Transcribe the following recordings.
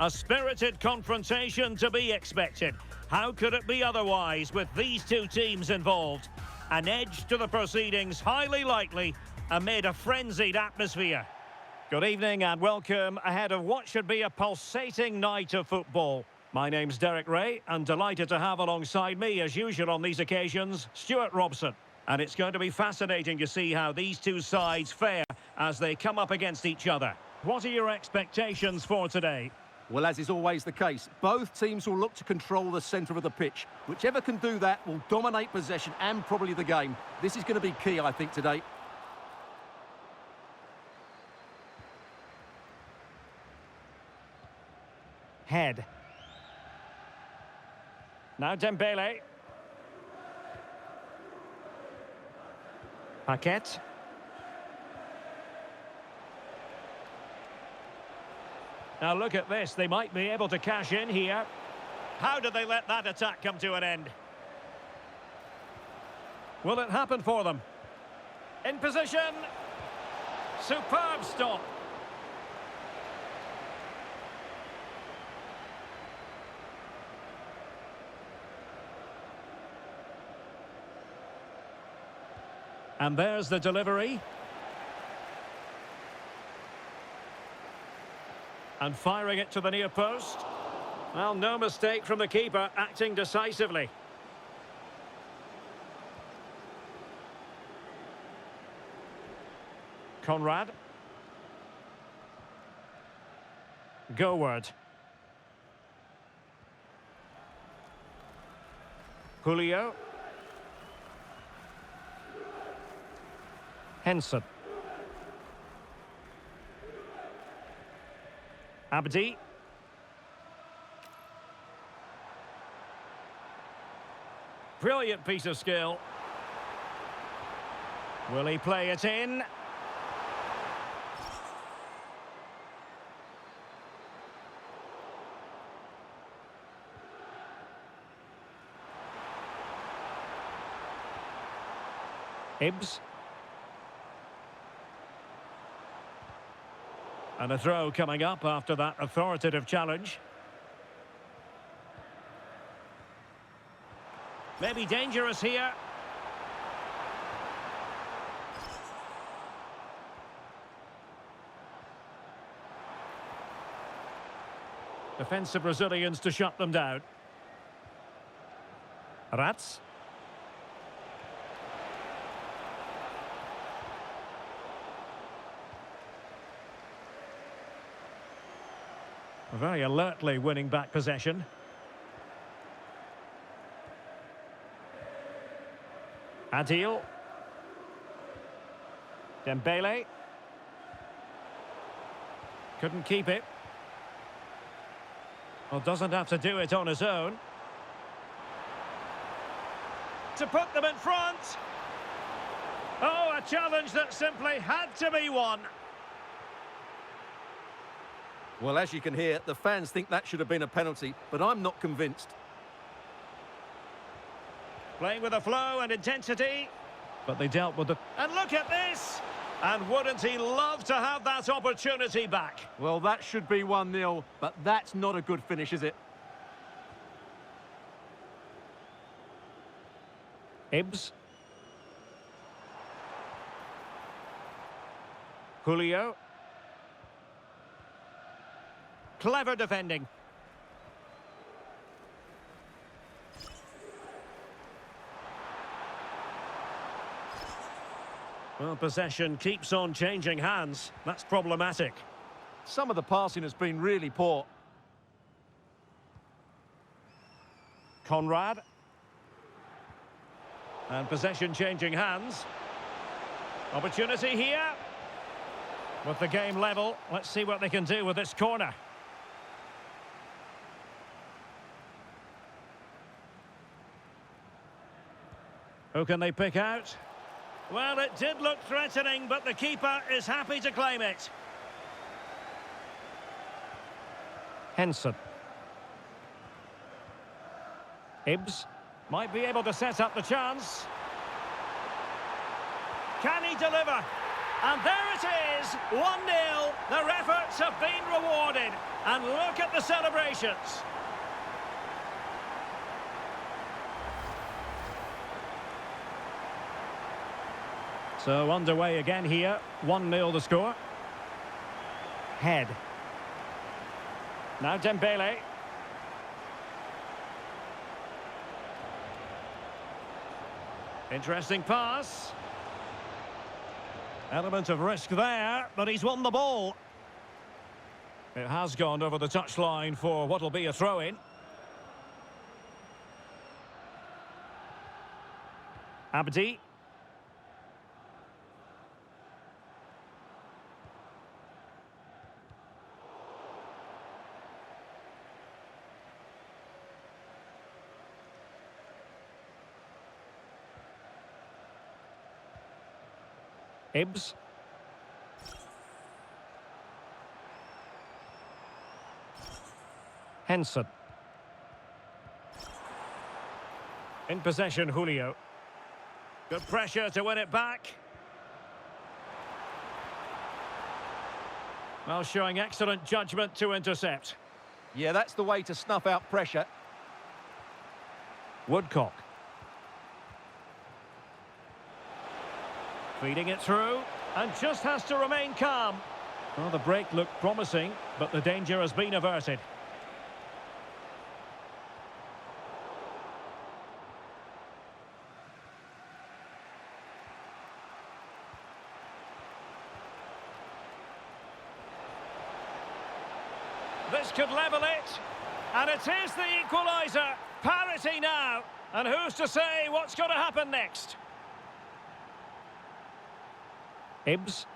A spirited confrontation to be expected. How could it be otherwise with these two teams involved? An edge to the proceedings, highly likely, amid a frenzied atmosphere. Good evening and welcome ahead of what should be a pulsating night of football. My name's Derek Ray, and delighted to have alongside me, as usual on these occasions, Stuart Robson. And it's going to be fascinating to see how these two sides fare as they come up against each other. What are your expectations for today? Well, as is always the case, both teams will look to control the centre of the pitch. Whichever can do that will dominate possession and probably the game. This is going to be key, I think, today. Head. Now Dembele. Paquet. Now look at this, they might be able to cash in here. How did they let that attack come to an end? Will it happen for them? In position. Superb stop. And there's the delivery. And firing it to the near post. Well, no mistake from the keeper, acting decisively. Conrad. Goward. Julio. Henson. Abdi. Brilliant piece of skill. Will he play it in? Hibbs. And a throw coming up after that authoritative challenge. Maybe dangerous here. Defensive Brazilians to shut them down. Rats. Very alertly winning back possession. Adil. Dembele. Couldn't keep it. Well, doesn't have to do it on his own. To put them in front. Oh, a challenge that simply had to be won. Well, as you can hear, the fans think that should have been a penalty, but I'm not convinced. Playing with a flow and intensity. But they dealt with the... And look at this! And wouldn't he love to have that opportunity back? Well, that should be 1-0, but that's not a good finish, is it? Hibbs. Julio. Clever defending. Well, possession keeps on changing hands. That's problematic. Some of the passing has been really poor. Conrad. And possession changing hands. Opportunity here. With the game level, let's see what they can do with this corner. Who can they pick out? Well, it did look threatening, but the keeper is happy to claim it. Henson. Hibbs might be able to set up the chance. Can he deliver? And there it is, 1-0. Their efforts have been rewarded. And look at the celebrations. So underway again here, 1-0 the score. Head. Now Dembele. Interesting pass. Element of risk there, but he's won the ball. It has gone over the touchline for what will be a throw-in. Abdi. Ibbs. Henson. In possession, Julio. Good pressure to win it back. Well, showing excellent judgment to intercept. Yeah, that's the way to snuff out pressure. Woodcock. Feeding it through, and just has to remain calm. Well, the break looked promising, but the danger has been averted. This could level it, and it is the equaliser. Parity now, and who's to say what's going to happen next? Ibbs.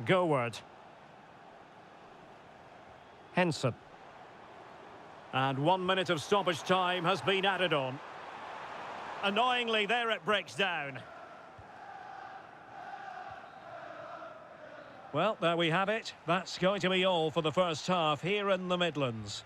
Goward. Henson. And 1 minute of stoppage time has been added on. Annoyingly, there it breaks down. Well, there we have it. That's going to be all for the first half here in the Midlands.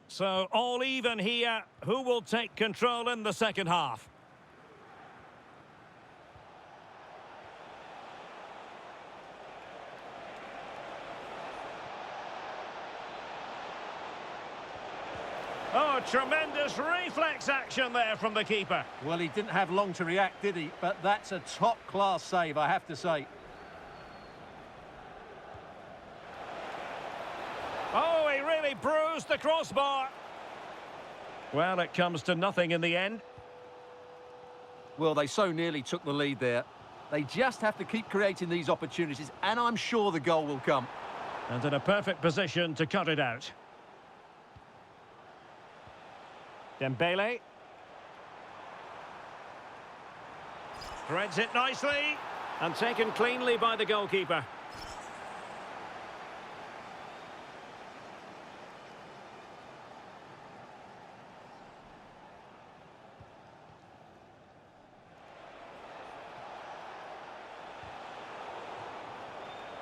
So, all even here. Who will take control in the second half? Oh, tremendous reflex action there from the keeper. Well, he didn't have long to react, did he? But that's a top-class save, I have to say. Oh, he really bruised the crossbar. Well, it comes to nothing in the end. Well, they so nearly took the lead there. They just have to keep creating these opportunities, and I'm sure the goal will come. And in a perfect position to cut it out. Dembele. Threads it nicely. And taken cleanly by the goalkeeper.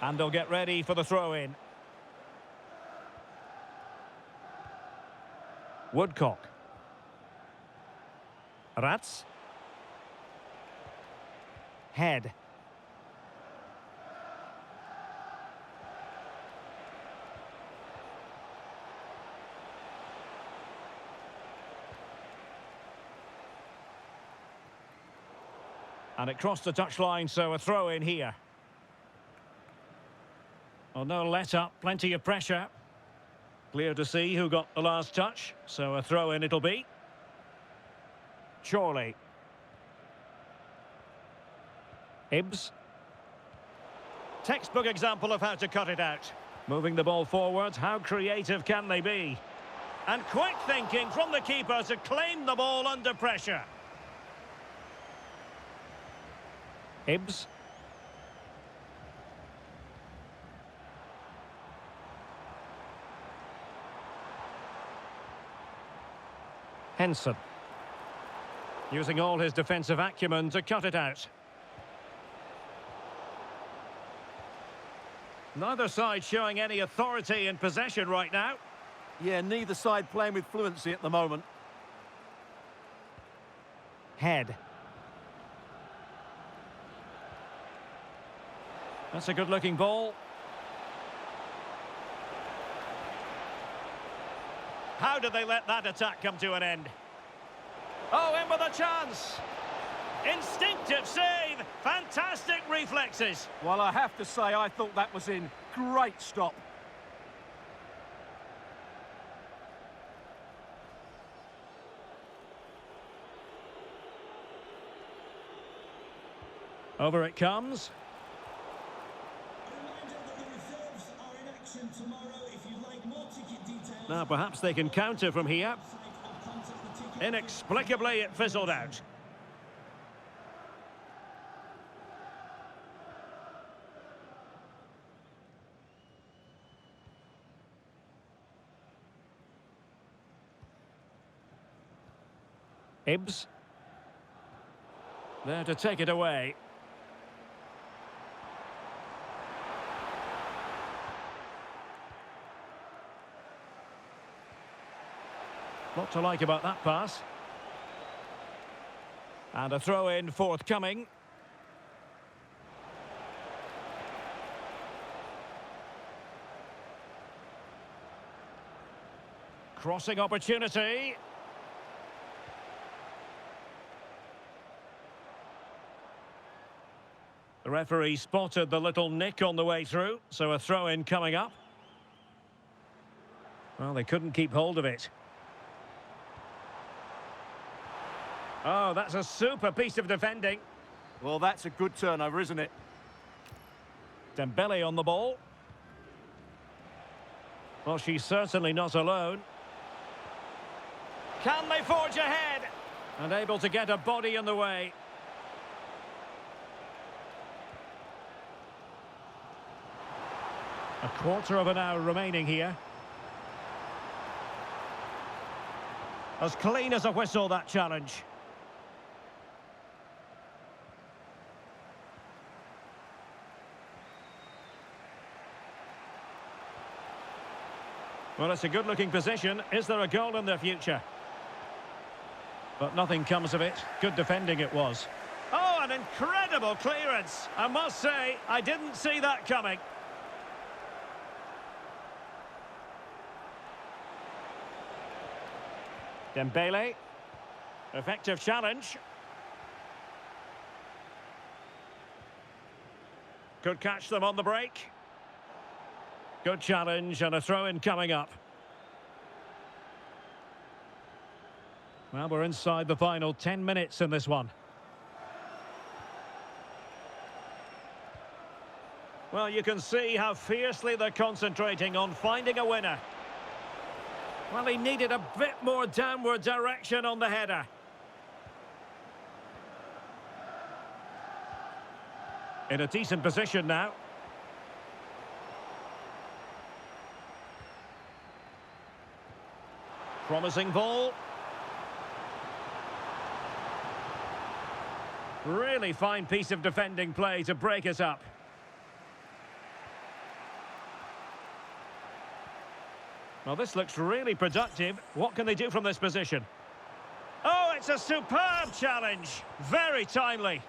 And they'll get ready for the throw-in. Woodcock. Rats. Head. And it crossed the touchline, so a throw in here. Well, no let up, plenty of pressure. Clear to see who got the last touch, so a throw in it'll be. Chorley. Hibbs. Textbook example of how to cut it out. Moving the ball forward, how creative can they be? And quick thinking from the keeper to claim the ball under pressure. Hibbs. Henson. Using all his defensive acumen to cut it out. Neither side showing any authority in possession right now. Yeah, neither side playing with fluency at the moment. Head. That's a good-looking ball. How did they let that attack come to an end? Oh, in with a chance. Instinctive save. Fantastic reflexes. Well, I have to say, I thought that was in. Great stop. Over it comes. Now perhaps they can counter from here. Inexplicably it fizzled out. Hibbs. There to take it away. Lot to like about that pass. And a throw-in forthcoming. Crossing opportunity. The referee spotted the little nick on the way through, so a throw-in coming up. Well, they couldn't keep hold of it. Oh, that's a super piece of defending. Well, that's a good turnover, isn't it? Dembele on the ball. Well, she's certainly not alone. Can they forge ahead? And able to get a body in the way. A quarter of an hour remaining here. As clean as a whistle, that challenge. Well, it's a good-looking position. Is there a goal in their future? But nothing comes of it. Good defending it was. Oh, an incredible clearance. I must say, I didn't see that coming. Dembele. Effective challenge. Could catch them on the break. Good challenge and a throw-in coming up. Well, we're inside the final 10 minutes in this one. Well, you can see how fiercely they're concentrating on finding a winner. Well, he needed a bit more downward direction on the header. In a decent position now. Promising ball. Really fine piece of defending play to break us up. Well, this looks really productive. What can they do from this position? Oh, it's a superb challenge. Very timely.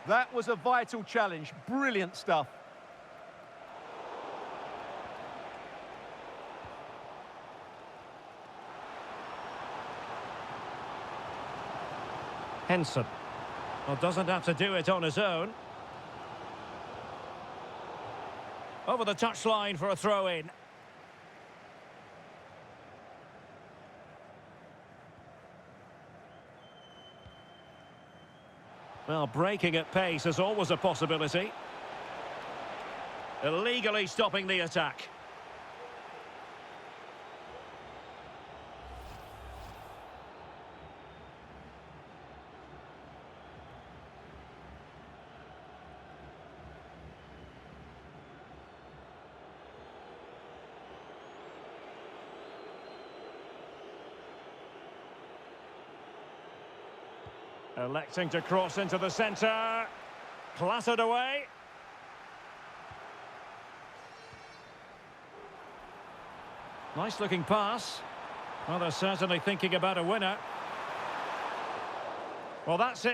That was a vital challenge. Brilliant stuff. Henson. Well, doesn't have to do it on his own. Over the touchline for a throw-in. Well, breaking at pace is always a possibility. Illegally stopping the attack. Electing to cross into the centre. Clattered away. Nice looking pass. Well, they're certainly thinking about a winner. Well, that's it.